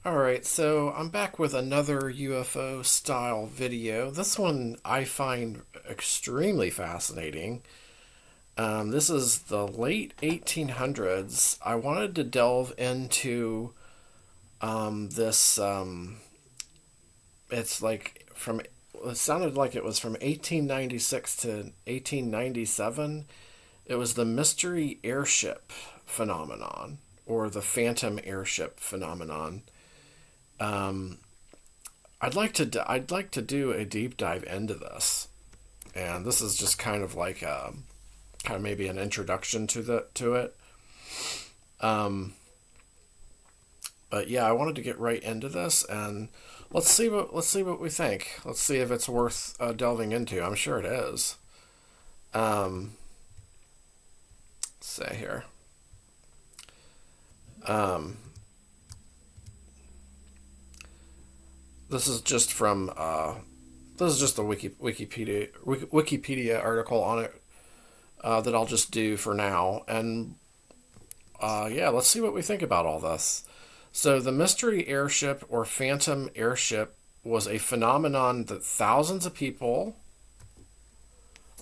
Alright, so I'm back with another UFO style video. This one I find extremely fascinating. This is the late 1800s. I wanted to delve into this. It's like from. It sounded like it was from 1896 to 1897. It was the mystery airship phenomenon, or the phantom airship phenomenon. Um, I'd like to do a deep dive into this, and this is just kind of like kind of maybe an introduction to it. Um, but yeah, I wanted to get right into this, and let's see what we think. Let's see if it's worth delving into. I'm sure it is. Um, let's see here. Um, this is just from this is just a Wikipedia article on it that I'll just do for now. And yeah, let's see what we think about all this. So, the mystery airship or phantom airship was a phenomenon that thousands of people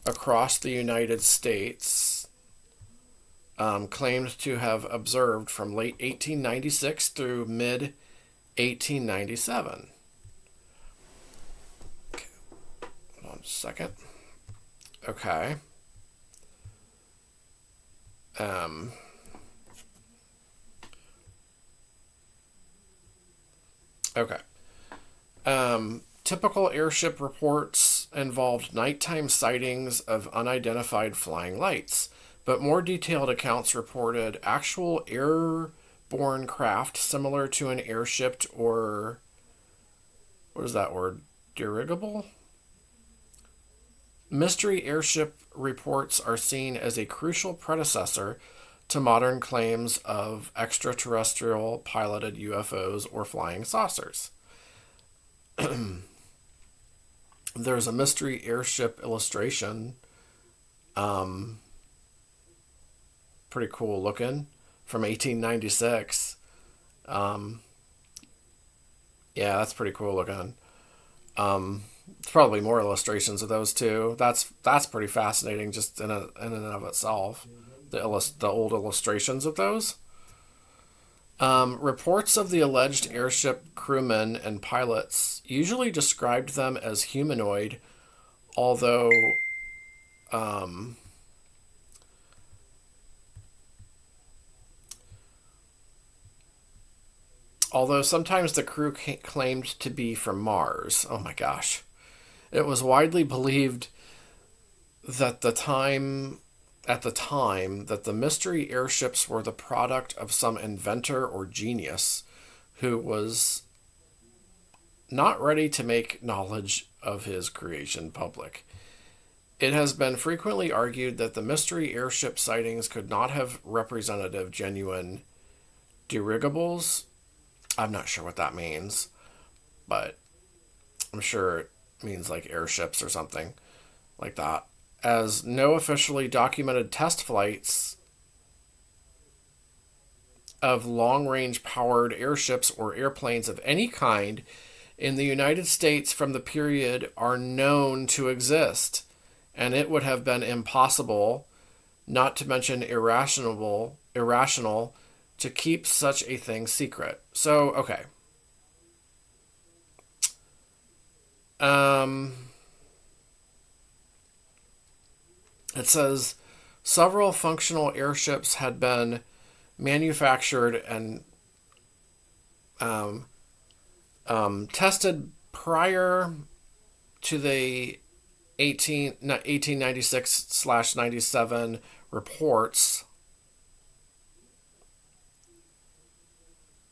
across the United States claimed to have observed from late 1896 through mid 1897. Okay, hold on a second. Okay. Um, okay. Typical airship reports involved nighttime sightings of unidentified flying lights, but more detailed accounts reported actual airborne craft similar to an airship or what is that word? Dirigible? Mystery airship reports are seen as a crucial predecessor to modern claims of extraterrestrial piloted UFOs or flying saucers. There's a mystery airship illustration, um, pretty cool looking, from 1896. Um, yeah, that's pretty cool looking. It's probably more illustrations of those too. That's pretty fascinating, just in and of itself. The old illustrations of those. Reports of the alleged airship crewmen and pilots usually described them as humanoid, although um, although sometimes the crew claimed to be from Mars. Oh my gosh. It was widely believed that at the time that the mystery airships were the product of some inventor or genius who was not ready to make knowledge of his creation public. It has been frequently argued that the mystery airship sightings could not have representative genuine dirigibles. I'm not sure what that means, but I'm sure it means like airships or something like that, as no officially documented test flights of long range powered airships or airplanes of any kind in the United States from the period are known to exist, and it would have been impossible, not to mention irrational, to keep such a thing secret. So, okay. Um, it says several functional airships had been manufactured and um, tested prior to the 1896/97 reports.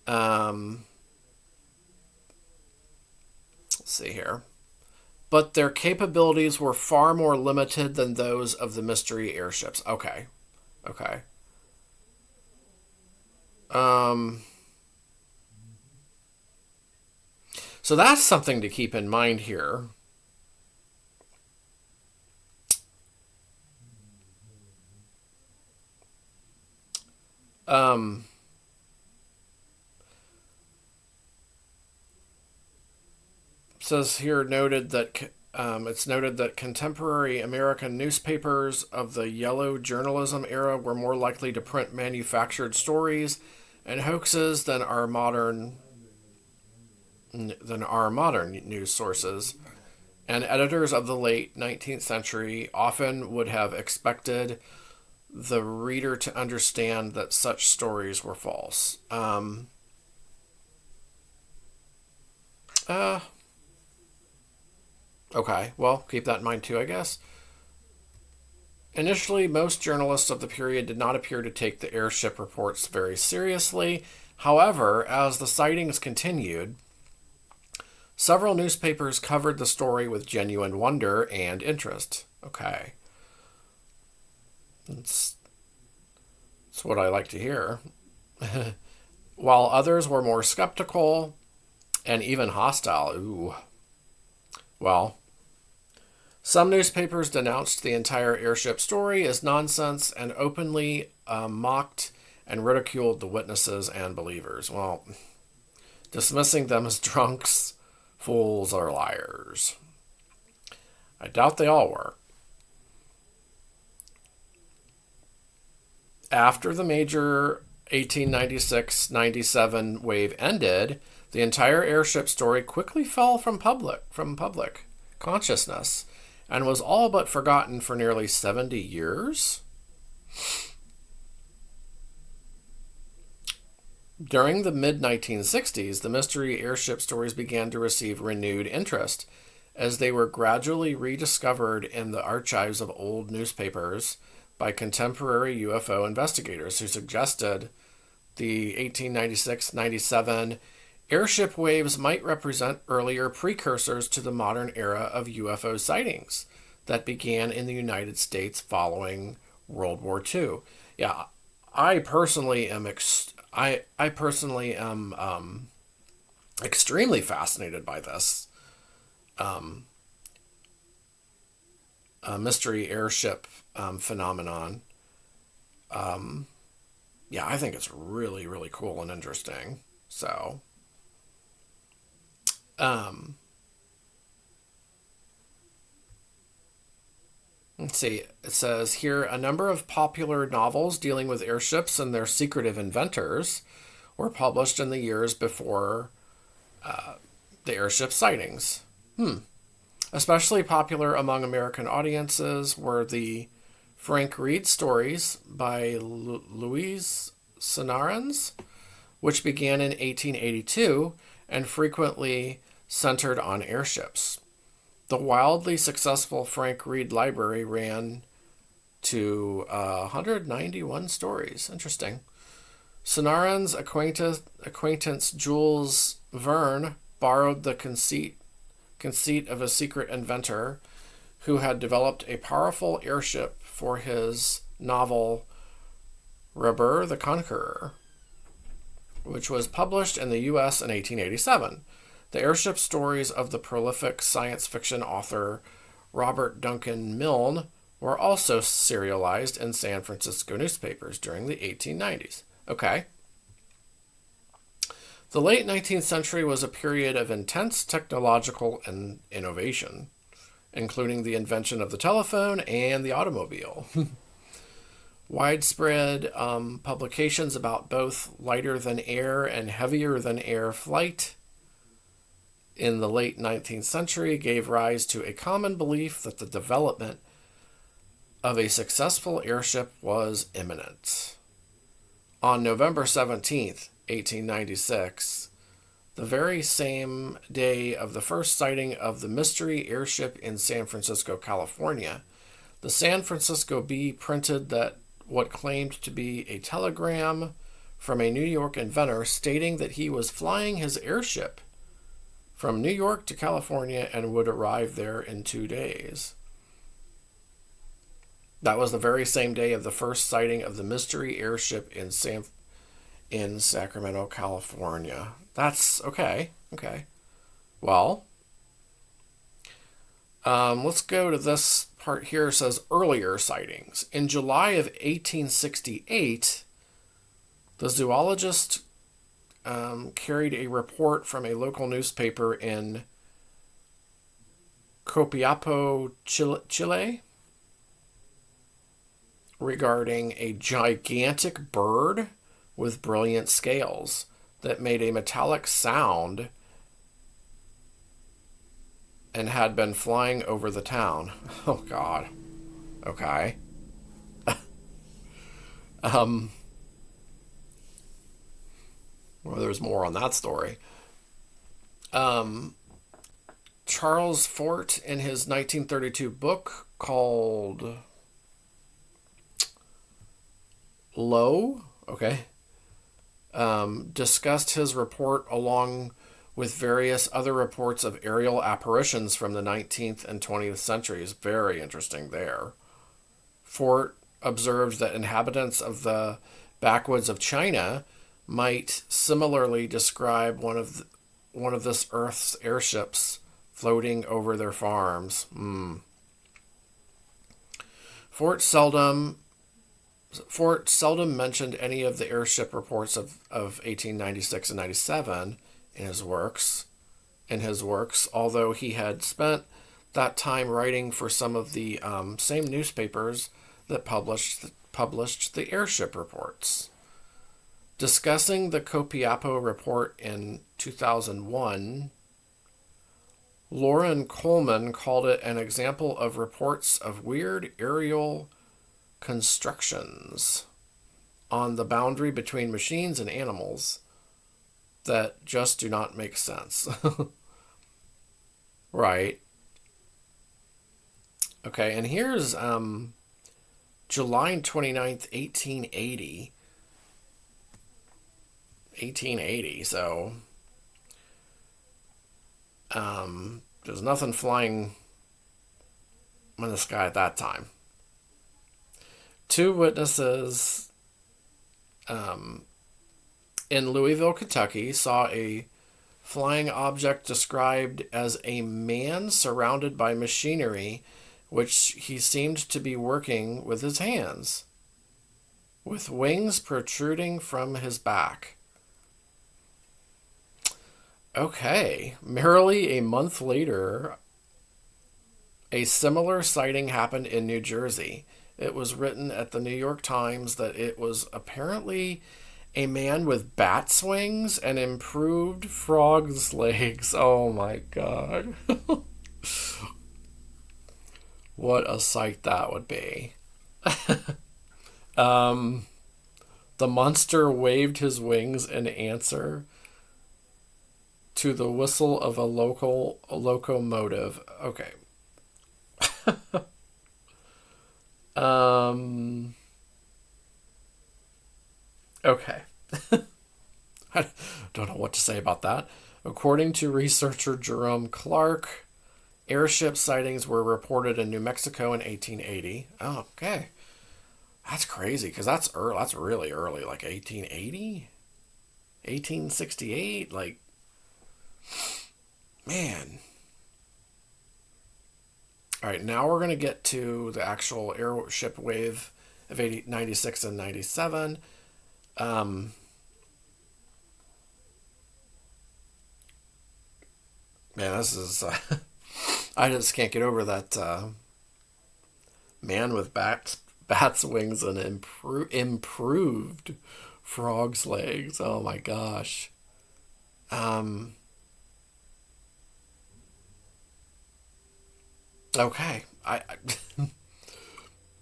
Um, let's see here. But their capabilities were far more limited than those of the mystery airships. Okay. Okay. Um, so that's something to keep in mind here. Um, says here it's noted that contemporary American newspapers of the yellow journalism era were more likely to print manufactured stories and hoaxes than our modern news sources. And editors of the late 19th century often would have expected the reader to understand that such stories were false. Okay, well, keep that in mind too, I guess. Initially, most journalists of the period did not appear to take the airship reports very seriously. However, as the sightings continued, several newspapers covered the story with genuine wonder and interest. Okay. That's what I like to hear. While others were more skeptical and even hostile. Ooh. Well, some newspapers denounced the entire airship story as nonsense and openly mocked and ridiculed the witnesses and believers. Well, dismissing them as drunks, fools, or liars. I doubt they all were. After the major 1896-97 wave ended, the entire airship story quickly fell from public consciousness and was all but forgotten for nearly 70 years. During the mid-1960s, the mystery airship stories began to receive renewed interest as they were gradually rediscovered in the archives of old newspapers by contemporary UFO investigators who suggested the 1896-97 airship waves might represent earlier precursors to the modern era of UFO sightings that began in the United States following World War II. Yeah, I personally am extremely fascinated by this mystery airship phenomenon. Yeah, I think it's really, really cool and interesting. So, let's see. It says here a number of popular novels dealing with airships and their secretive inventors were published in the years before the airship sightings. Especially popular among American audiences were the Frank Reed stories by Louise Sonarans, which began in 1882 and frequently centered on airships. The wildly successful Frank Reed Library ran to 191 stories. Interesting. Sonarans' acquaintance Jules Verne borrowed the conceit of a secret inventor who had developed a powerful airship for his novel Robert the Conqueror, which was published in the U.S. in 1887. The airship stories of the prolific science fiction author Robert Duncan Milne were also serialized in San Francisco newspapers during the 1890s. Okay. The late 19th century was a period of intense technological innovation, including the invention of the telephone and the automobile. Widespread publications about both lighter-than-air and heavier-than-air flight in the late 19th century gave rise to a common belief that the development of a successful airship was imminent. On November 17th, 1896, the very same day of the first sighting of the mystery airship in San Francisco, California, the San Francisco Bee printed that what claimed to be a telegram from a New York inventor stating that he was flying his airship from New York to California and would arrive there in 2 days. That was the very same day of the first sighting of the mystery airship in Sacramento, California. That's okay. Okay. Well, let's go to this part here. It says earlier sightings. In July of 1868, the zoologist carried a report from a local newspaper in Copiapo, Chile, regarding a gigantic bird with brilliant scales that made a metallic sound and had been flying over the town. Oh, God. Okay. Um, well, there's more on that story. Um, Charles Fort, in his 1932 book called Low, okay, discussed his report along with various other reports of aerial apparitions from the 19th and 20th centuries. Very interesting there. Fort observed that inhabitants of the backwoods of China might similarly describe one of this Earth's airships floating over their farms. Fort seldom mentioned any of the airship reports of 1896 and 97 in his works, although he had spent that time writing for some of the same newspapers that published the airship reports. Discussing the Copiapo report in 2001, Lauren Coleman called it an example of reports of weird aerial constructions on the boundary between machines and animals that just do not make sense. Right. Okay, and here's July 29th, 1880. 1880, so there's nothing flying in the sky at that time. Two witnesses in Louisville, Kentucky, saw a flying object described as a man surrounded by machinery, which he seemed to be working with his hands, with wings protruding from his back. Okay, merely a month later, a similar sighting happened in New Jersey. It was written at the New York Times that it was apparently a man with bat's wings and improved frog's legs. Oh my God. What a sight that would be. The monster waved his wings in answer to the whistle of a locomotive. Okay. Okay. I don't know what to say about that. According to researcher Jerome Clark, airship sightings were reported in New Mexico in 1880. Oh, okay. That's crazy, because that's early. That's really early, like 1880? 1868? Like, man. All right, now we're going to get to the actual airship wave of 96 and 97. Man, this is... I just can't get over that man with bat's wings and improved frog's legs. Oh my gosh. Okay. I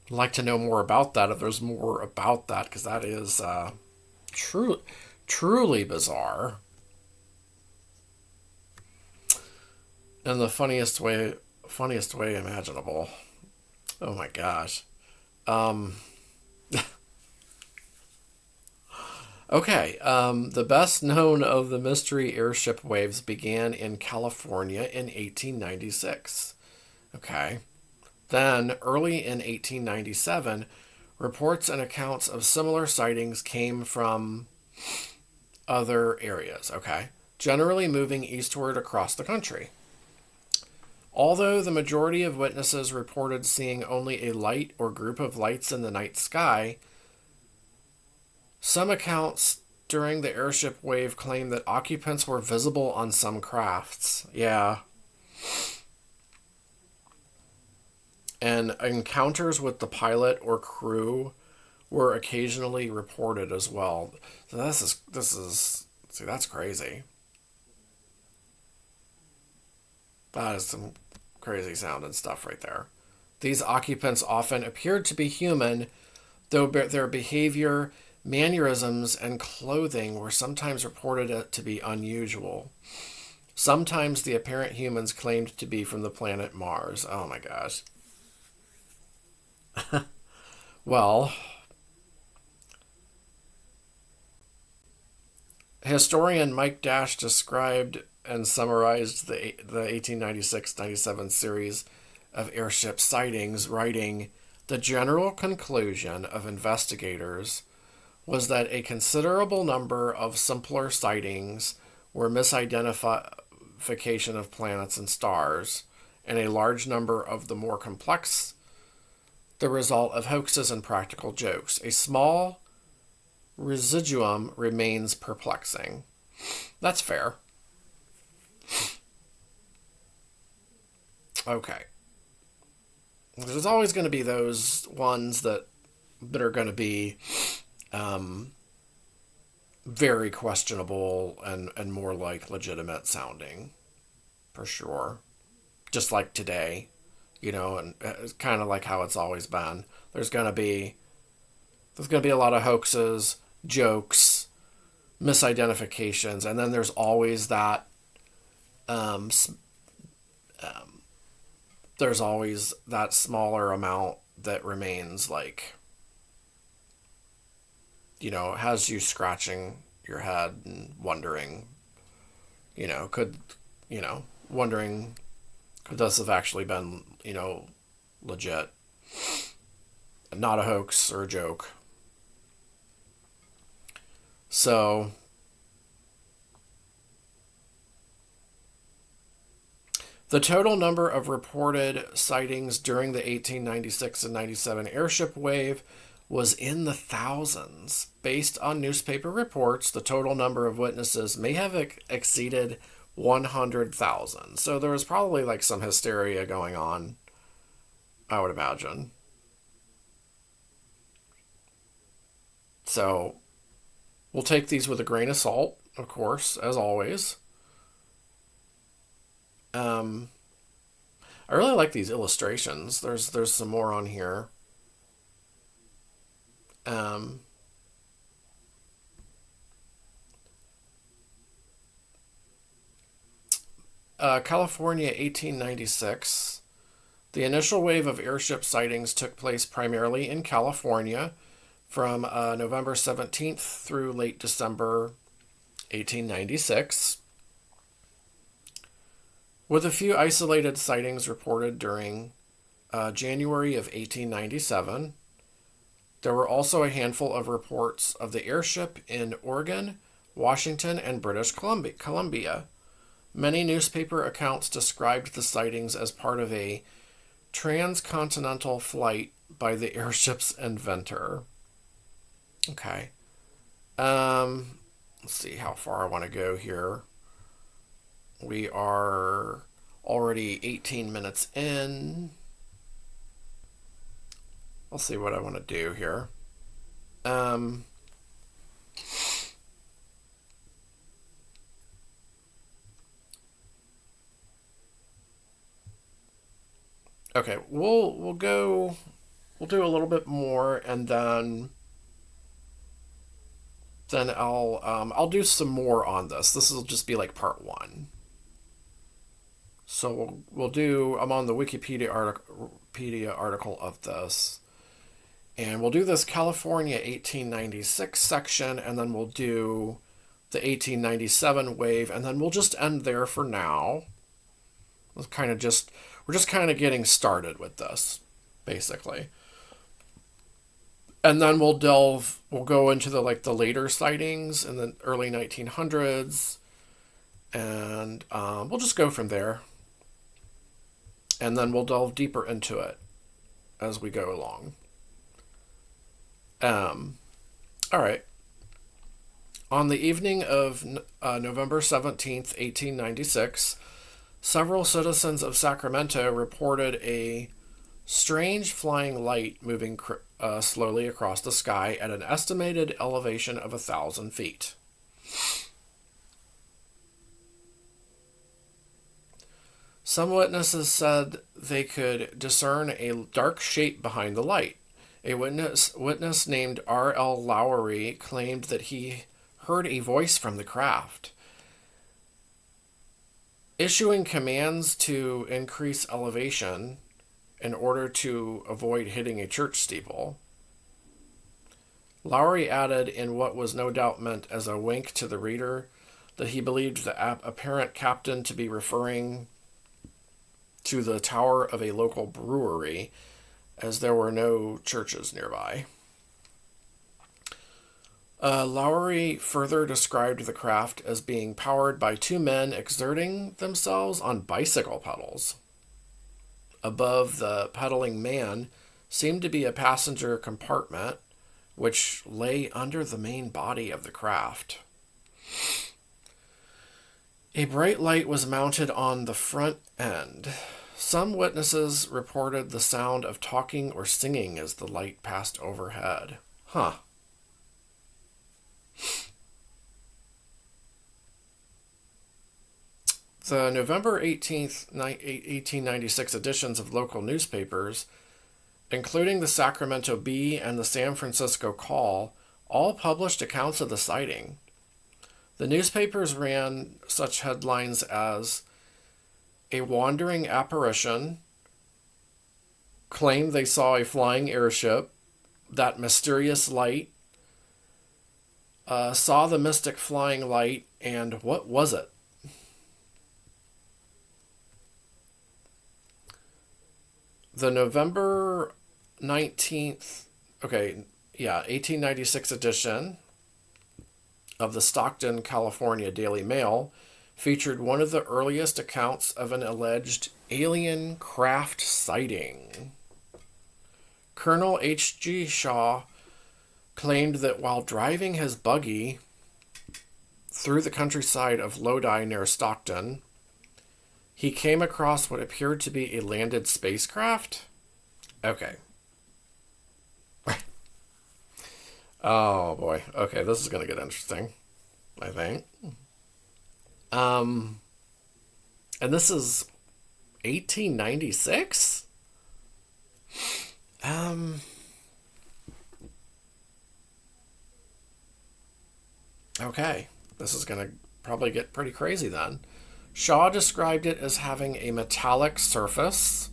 like to know more about that if there's more about that, because that is truly bizarre. In the funniest way imaginable. Oh my gosh. Okay, the best known of the mystery airship waves began in California in 1896. Okay. Then, early in 1897, reports and accounts of similar sightings came from other areas, okay, generally moving eastward across the country. Although the majority of witnesses reported seeing only a light or group of lights in the night sky, some accounts during the airship wave claim that occupants were visible on some crafts. Yeah. And encounters with the pilot or crew were occasionally reported as well. So this is see, that's crazy. That is some crazy sounding stuff right there. These occupants often appeared to be human, though their behavior, mannerisms, and clothing were sometimes reported to be unusual. Sometimes the apparent humans claimed to be from the planet Mars. Oh my gosh. Well, historian Mike Dash described and summarized the 1896-97 series of airship sightings, writing, "The general conclusion of investigators was that a considerable number of simpler sightings were misidentification of planets and stars, and a large number of the more complex the result of hoaxes and practical jokes. A small residuum remains perplexing." That's fair. Okay. There's always going to be those ones that are going to be um, very questionable and more like legitimate sounding, for sure. Just like today, and it's kind of like how it's always been. There's going to be a lot of hoaxes, jokes, misidentifications, and then there's always that um, there's always that smaller amount that remains, like, has you scratching your head and wondering, could, wondering, could this have actually been, legit, not a hoax or a joke. So, the total number of reported sightings during the 1896 and 97 airship wave was in the thousands. Based on newspaper reports, the total number of witnesses may have exceeded 100,000. So there was probably like some hysteria going on, I would imagine. So we'll take these with a grain of salt, of course, as always. Um, I really like these illustrations. There's some more on here. Um, California, 1896. The initial wave of airship sightings took place primarily in California from November 17th through late December 1896, with a few isolated sightings reported during January of 1897. There were also a handful of reports of the airship in Oregon, Washington, and British Columbia. Many newspaper accounts described the sightings as part of a transcontinental flight by the airship's inventor. Okay. Let's see how far I want to go here. We are already 18 minutes in. I'll see what I want to do here. Okay, we'll go. We'll do a little bit more, and then I'll do some more on this. This will just be like part one. So we'll do. I'm on the Wikipedia article of this, and we'll do this California 1896 section, and then we'll do the 1897 wave, and then we'll just end there for now. We're just kind of getting started with this, basically. And then we'll go into the later sightings in the early 1900s, and we'll just go from there. And then we'll delve deeper into it as we go along. All right. On the evening of November 17th, 1896, several citizens of Sacramento reported a strange flying light moving slowly across the sky at an estimated elevation of 1,000 feet. Some witnesses said they could discern a dark shape behind the light. A witness named R.L. Lowry claimed that he heard a voice from the craft, issuing commands to increase elevation in order to avoid hitting a church steeple. Lowry added, in what was no doubt meant as a wink to the reader, that he believed the apparent captain to be referring to the tower of a local brewery, as there were no churches nearby. Lowry further described the craft as being powered by two men exerting themselves on bicycle pedals. Above the pedaling man seemed to be a passenger compartment, which lay under the main body of the craft. A bright light was mounted on the front end. Some witnesses reported the sound of talking or singing as the light passed overhead. Huh. The November 18th, 1896 editions of local newspapers, including the Sacramento Bee and the San Francisco Call, all published accounts of the sighting. The newspapers ran such headlines as "A wandering apparition," claimed they saw a flying airship, "That mysterious light," "Saw the mystic flying light," and "What was it?" The November 1896 edition of the Stockton, California Daily Mail featured one of the earliest accounts of an alleged alien craft sighting. Colonel H.G. Shaw claimed that while driving his buggy through the countryside of Lodi near Stockton, he came across what appeared to be a landed spacecraft. Okay. Oh boy. Okay, this is going to get interesting, I think. And this is 1896? Okay. This is going to probably get pretty crazy then. Shaw described it as having a metallic surface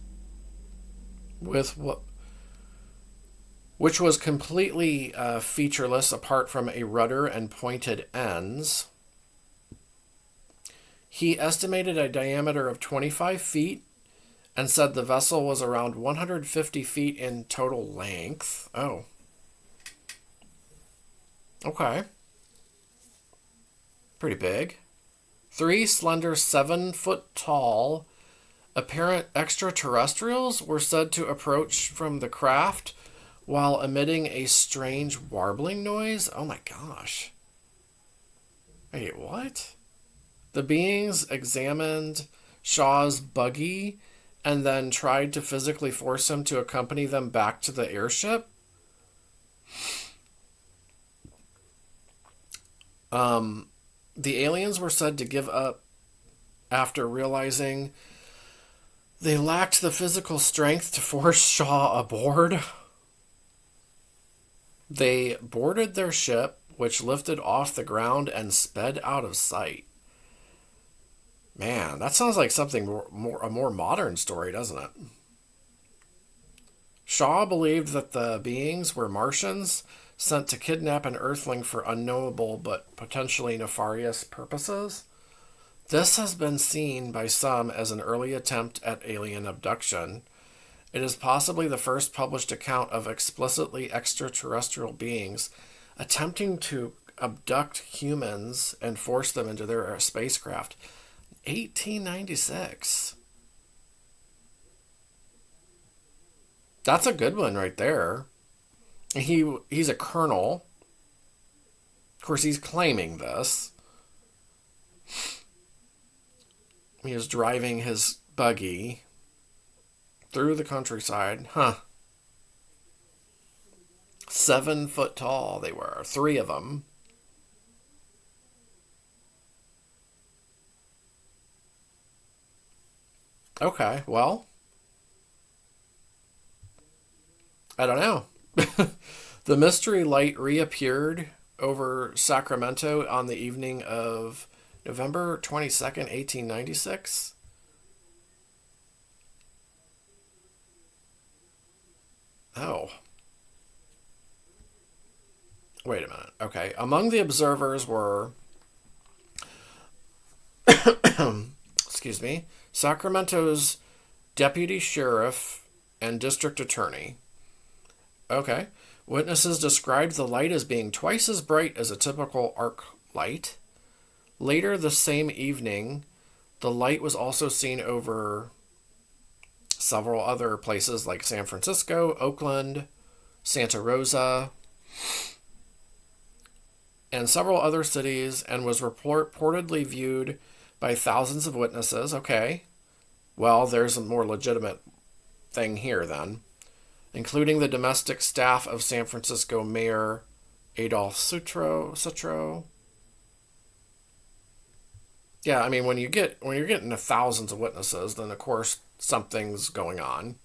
which was completely featureless apart from a rudder and pointed ends. He estimated a diameter of 25 feet and said the vessel was around 150 feet in total length. Oh. Okay. Pretty big. 3 slender, 7-foot-tall, apparent extraterrestrials were said to approach from the craft while emitting a strange warbling noise. Oh my gosh. Wait, what? The beings examined Shaw's buggy and then tried to physically force him to accompany them back to the airship? The aliens were said to give up after realizing they lacked the physical strength to force Shaw aboard. They boarded their ship, which lifted off the ground and sped out of sight. Man, that sounds like something a more modern story, doesn't it? Shaw believed that the beings were Martians sent to kidnap an Earthling for unknowable but potentially nefarious purposes. This has been seen by some as an early attempt at alien abduction. It is possibly the first published account of explicitly extraterrestrial beings attempting to abduct humans and force them into their spacecraft. 1896. That's a good one right there. He's a colonel. Of course, he's claiming this. He is driving his buggy through the countryside. Huh. 7 foot tall they were. 3 of them. Okay, well, I don't know. The mystery light reappeared over Sacramento on the evening of November 22nd, 1896. Oh, wait a minute. Okay. Among the observers were, excuse me, Sacramento's deputy sheriff and district attorney. Okay. Witnesses described the light as being twice as bright as a typical arc light. Later the same evening, the light was also seen over several other places like San Francisco, Oakland, Santa Rosa, and several other cities, and was reportedly viewed by thousands of witnesses. Okay, well, there's a more legitimate thing here then, including the domestic staff of San Francisco Mayor Adolph Sutro. Yeah, I mean, when you're getting to thousands of witnesses, then of course something's going on.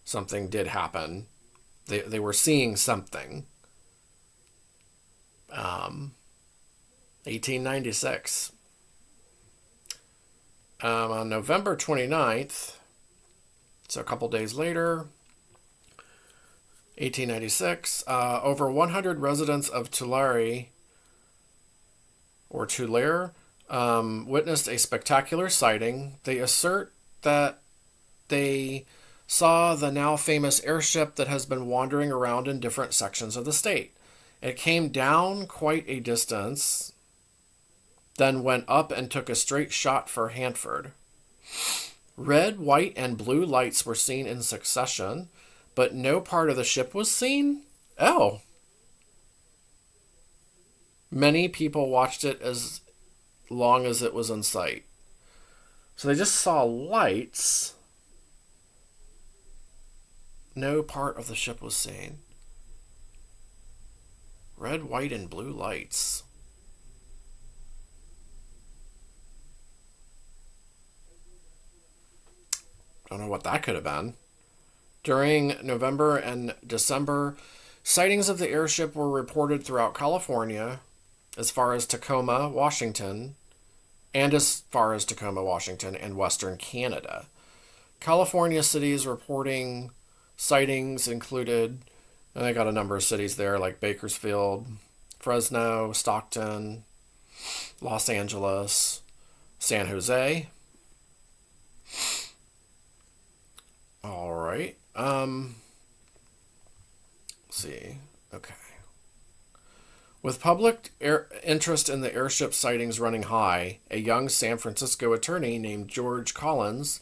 Something did happen. They were seeing something. 1896. On November 29th, so a couple days later, 1896, over 100 residents of Tulare witnessed a spectacular sighting. They assert that they saw the now famous airship that has been wandering around in different sections of the state. It came down quite a distance, then went up and took a straight shot for Hanford. Red, white, and blue lights were seen in succession, but no part of the ship was seen? Oh. Many people watched it as long as it was in sight. So they just saw lights. No part of the ship was seen. Red, white, and blue lights. Don't know what that could have been. During November and December, sightings of the airship were reported throughout California, as far as Tacoma, Washington, and Western Canada. California cities reporting sightings included, and they got a number of cities there like Bakersfield, Fresno, Stockton, Los Angeles, San Jose. All right. Let's see. Okay. With public interest in the airship sightings running high, a young San Francisco attorney named George Collins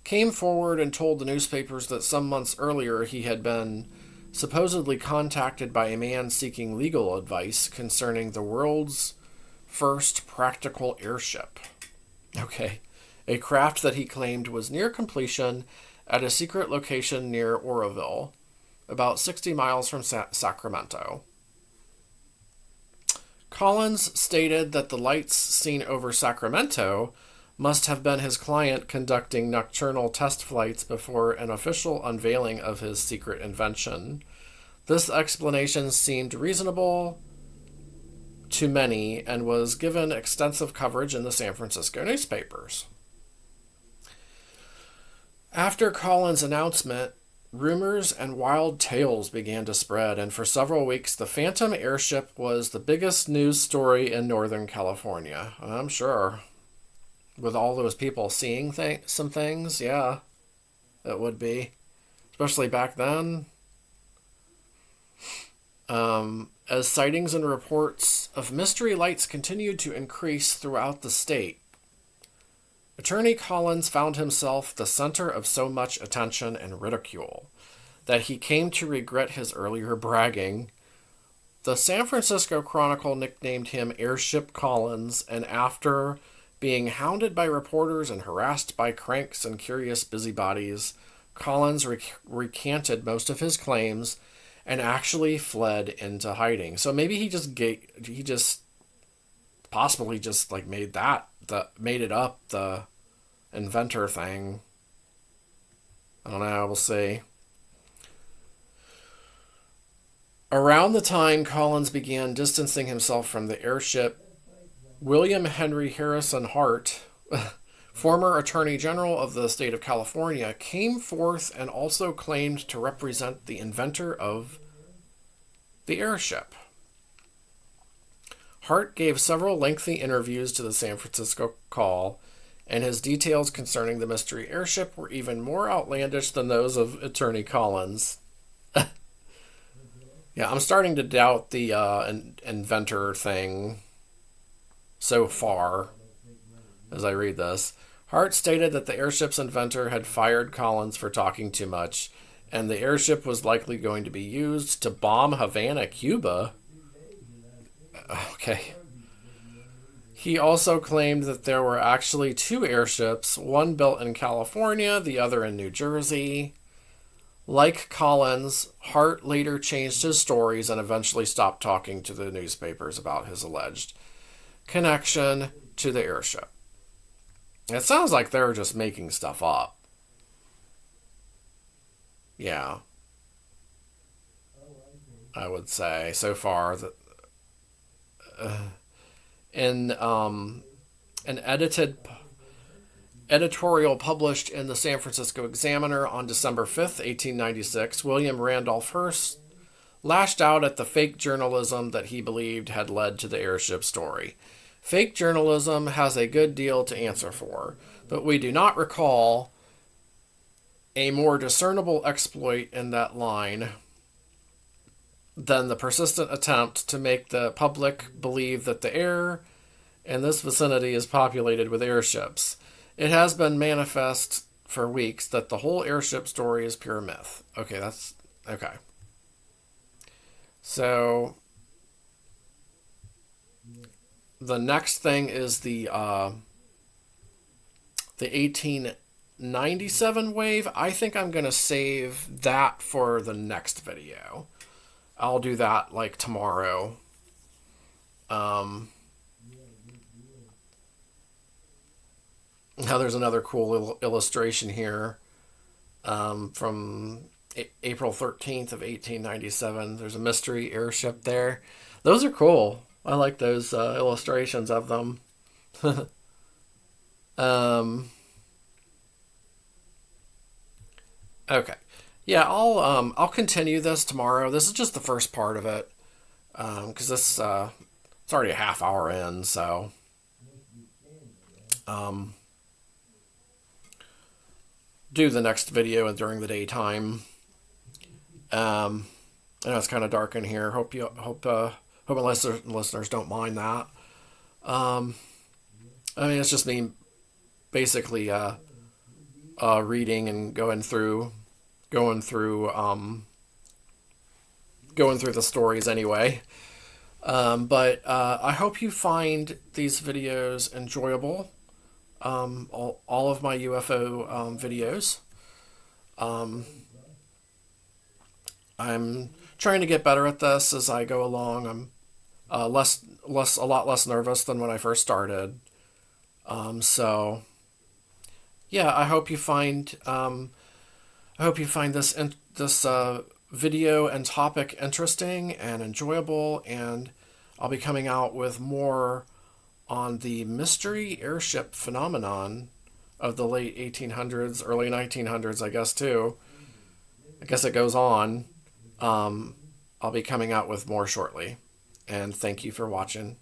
came forward and told the newspapers that some months earlier he had been supposedly contacted by a man seeking legal advice concerning the world's first practical airship. Okay. A craft that he claimed was near completion at a secret location near Oroville, about 60 miles from Sacramento. Collins stated that the lights seen over Sacramento must have been his client conducting nocturnal test flights before an official unveiling of his secret invention. This explanation seemed reasonable to many and was given extensive coverage in the San Francisco newspapers. After Collins' announcement, rumors and wild tales began to spread, and for several weeks the Phantom airship was the biggest news story in Northern California. I'm sure. With all those people seeing some things, yeah, it would be. Especially back then. As sightings and reports of mystery lights continued to increase throughout the state, Attorney Collins found himself the center of so much attention and ridicule that he came to regret his earlier bragging. The San Francisco Chronicle nicknamed him Airship Collins, and after being hounded by reporters and harassed by cranks and curious busybodies, Collins recanted most of his claims and actually fled into hiding. So maybe he just possibly just like made it up, the inventor thing. I don't know, we'll see. Around the time Collins began distancing himself from the airship, William Henry Harrison Hart, former Attorney General of the state of California, came forth and also claimed to represent the inventor of the airship. Hart gave several lengthy interviews to the San Francisco Call, and his details concerning the mystery airship were even more outlandish than those of Attorney Collins. Yeah, I'm starting to doubt the inventor thing so far as I read this. Hart stated that the airship's inventor had fired Collins for talking too much, and the airship was likely going to be used to bomb Havana, Cuba. Okay. He also claimed that there were actually two airships, one built in California, the other in New Jersey. Like Collins, Hart later changed his stories and eventually stopped talking to the newspapers about his alleged connection to the airship. It sounds like they're just making stuff up. Yeah. I would say so far that in an editorial published in the San Francisco Examiner on December 5th, 1896, William Randolph Hearst lashed out at the fake journalism that he believed had led to the airship story. Fake journalism has a good deal to answer for, but we do not recall a more discernible exploit in that line than the persistent attempt to make the public believe that the air in this vicinity is populated with airships. It has been manifest for weeks that the whole airship story is pure myth. Okay, that's okay. So the next thing is the 1897 wave. I think I'm going to save that for the next video. I'll do that like tomorrow. Now there's another cool illustration here from April 13th of 1897. There's a mystery airship there. Those are cool. I like those illustrations of them. Okay. Yeah, I'll continue this tomorrow. This is just the first part of it, because this it's already a half hour in, so do the next video during the daytime. I know it's kind of dark in here. Hope my listeners don't mind that. I mean, it's just me basically reading and going through the stories anyway. But I hope you find these videos enjoyable. All of my UFO videos. I'm trying to get better at this as I go along. I'm a lot less nervous than when I first started. So yeah, I hope you find this video and topic interesting and enjoyable, and I'll be coming out with more on the mystery airship phenomenon of the late 1800s, early 1900s, I guess, too. I guess it goes on. I'll be coming out with more shortly. And thank you for watching.